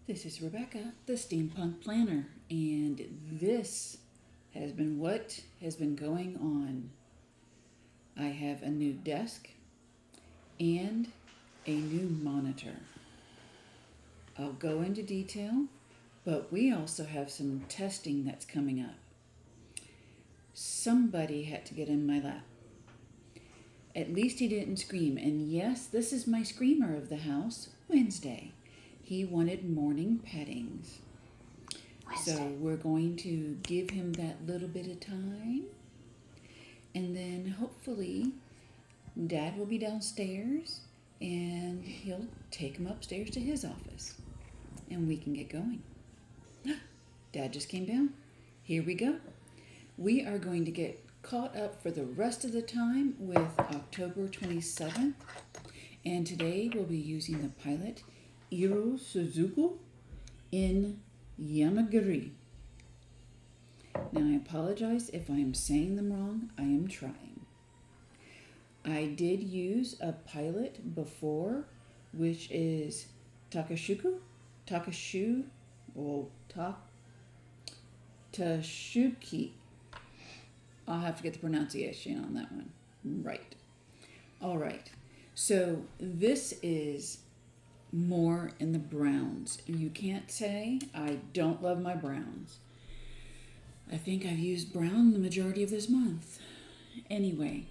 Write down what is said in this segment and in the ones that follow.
This is Rebecca, the Steampunk Planner, and this has been what has been going on. I have a new desk and a new monitor. I'll go into detail, but we also have some testing that's coming up. Somebody had to get in my lap. At least he didn't scream, and yes, this is my screamer of the house, Wednesday. He wanted morning pettings. So we're going to give him that little bit of time. And then hopefully Dad will be downstairs and he'll take him upstairs to his office. And we can get going. Dad just came down. Here we go. We are going to get caught up for the rest of the time with October 27th. And today we'll be using the pilot Iroshizuku in Yama-guri. Now I apologize if I am saying them wrong. I am trying. I did use a pilot before, which is Tashuki. I'll have to get the pronunciation on that one right. All right. So this is more in the browns. You can't say I don't love my browns. I think I've used brown the majority of this month. Anyway,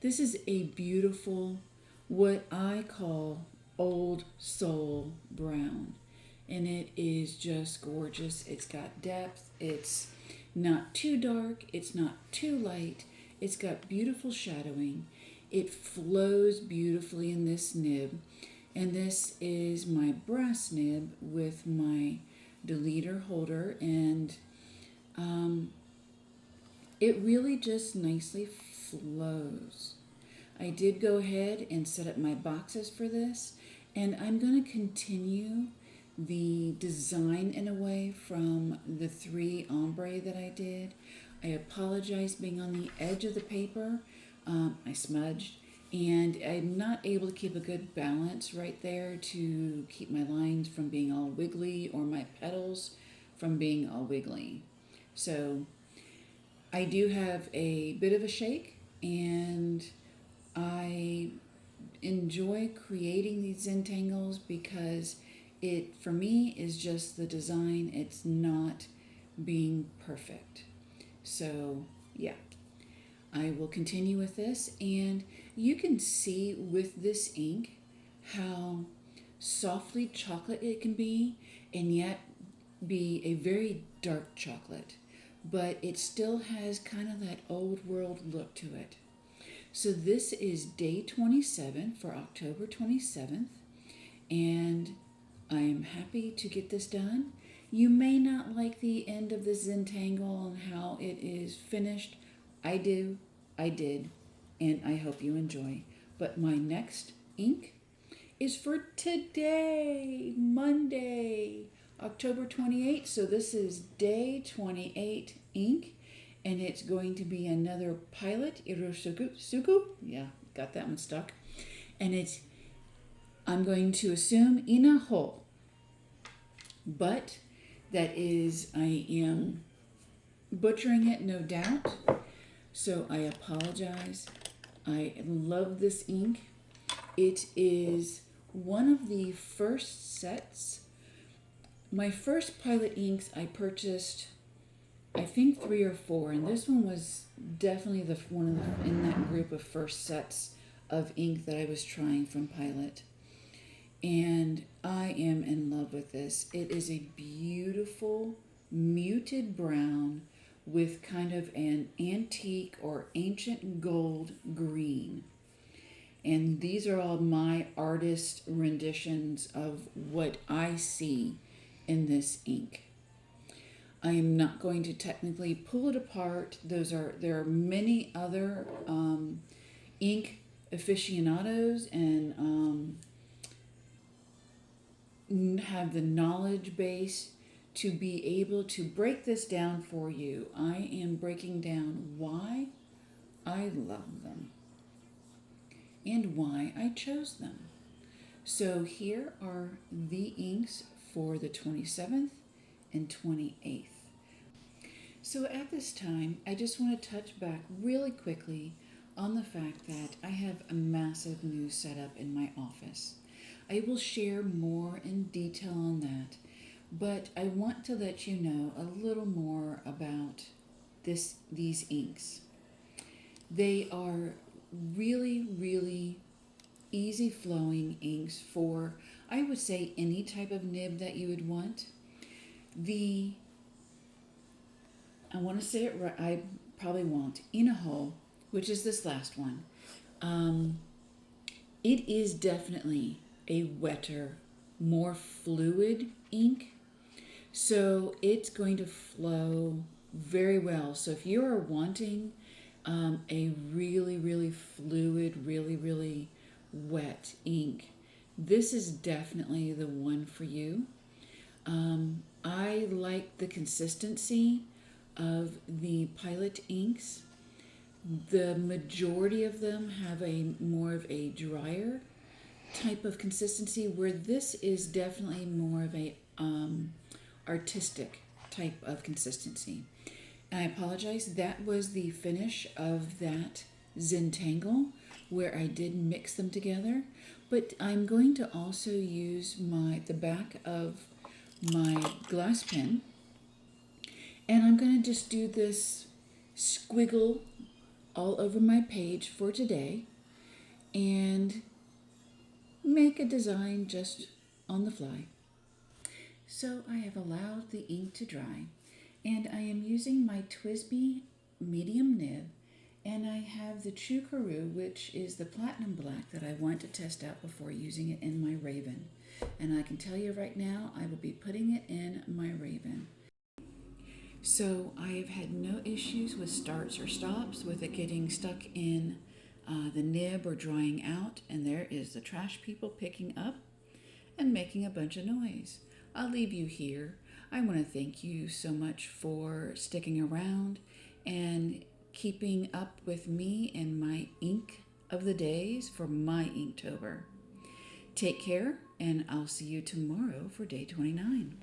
this is a beautiful, what I call old soul brown. And it is just gorgeous. It's got depth. It's not too dark. It's not too light. It's got beautiful shadowing. It flows beautifully in this nib. And this is my brass nib with my deleter holder, and it really just nicely flows. I did go ahead and set up my boxes for this, and I'm going to continue the design in a way from the 3 ombre that I did. I apologize being on the edge of the paper. I smudged. And I'm not able to keep a good balance right there to keep my lines from being all wiggly or my petals from being all wiggly. So I do have a bit of a shake, and I enjoy creating these entangles because it, for me, is just the design. It's not being perfect. So yeah. I will continue with this, and you can see with this ink how softly chocolate it can be, and yet be a very dark chocolate, but it still has kind of that old world look to it. So this is day 27 for October 27th, and I am happy to get this done. You may not like the end of this Zentangle and how it is finished. I do, I did, and I hope you enjoy. But my next ink is for today, Monday, October 28th. So this is day 28 ink, and it's going to be another pilot, Iroshizuku. Yeah, got that one stuck. And I'm going to assume Inaho, but that is, I am butchering it, no doubt. So I apologize. I love this ink. It is one of the first sets. My first pilot inks I purchased, I think 3 or 4, and this one was definitely in that group of first sets of ink that I was trying from Pilot. And I am in love with this. It is a beautiful muted brown with kind of an antique or ancient gold green. And these are all my artist renditions of what I see in this ink. I am not going to technically pull it apart. There are many other ink aficionados and have the knowledge base to be able to break this down for you. I am breaking down why I love them and why I chose them. So here are the inks for the 27th and 28th. So at this time, I just want to touch back really quickly on the fact that I have a massive new setup in my office. I will share more in detail on that, but I want to let you know a little more about these inks. They are really, really easy flowing inks for, I would say, any type of nib that you would want. I want to say it right, I probably won't. Inaho, which is this last one, it is definitely a wetter, more fluid ink. So it's going to flow very well. So if you are wanting a really, really fluid, really, really wet ink, this is definitely the one for you. I like the consistency of the Pilot inks. The majority of them have a more of a drier type of consistency, where this is definitely more of a artistic type of consistency. And I apologize, that was the finish of that Zentangle, where I did mix them together. But I'm going to also use the back of my glass pen, and I'm going to just do this squiggle all over my page for today and make a design just on the fly. So I have allowed the ink to dry, and I am using my TWSBI medium nib, and I have the True Karoo, which is the platinum black that I want to test out before using it in my Raven. And I can tell you right now, I will be putting it in my Raven. So I have had no issues with starts or stops with it getting stuck in the nib or drying out, and there is the trash people picking up and making a bunch of noise. I'll leave you here. I want to thank you so much for sticking around and keeping up with me and my ink of the days for my Inktober. Take care, and I'll see you tomorrow for day 29.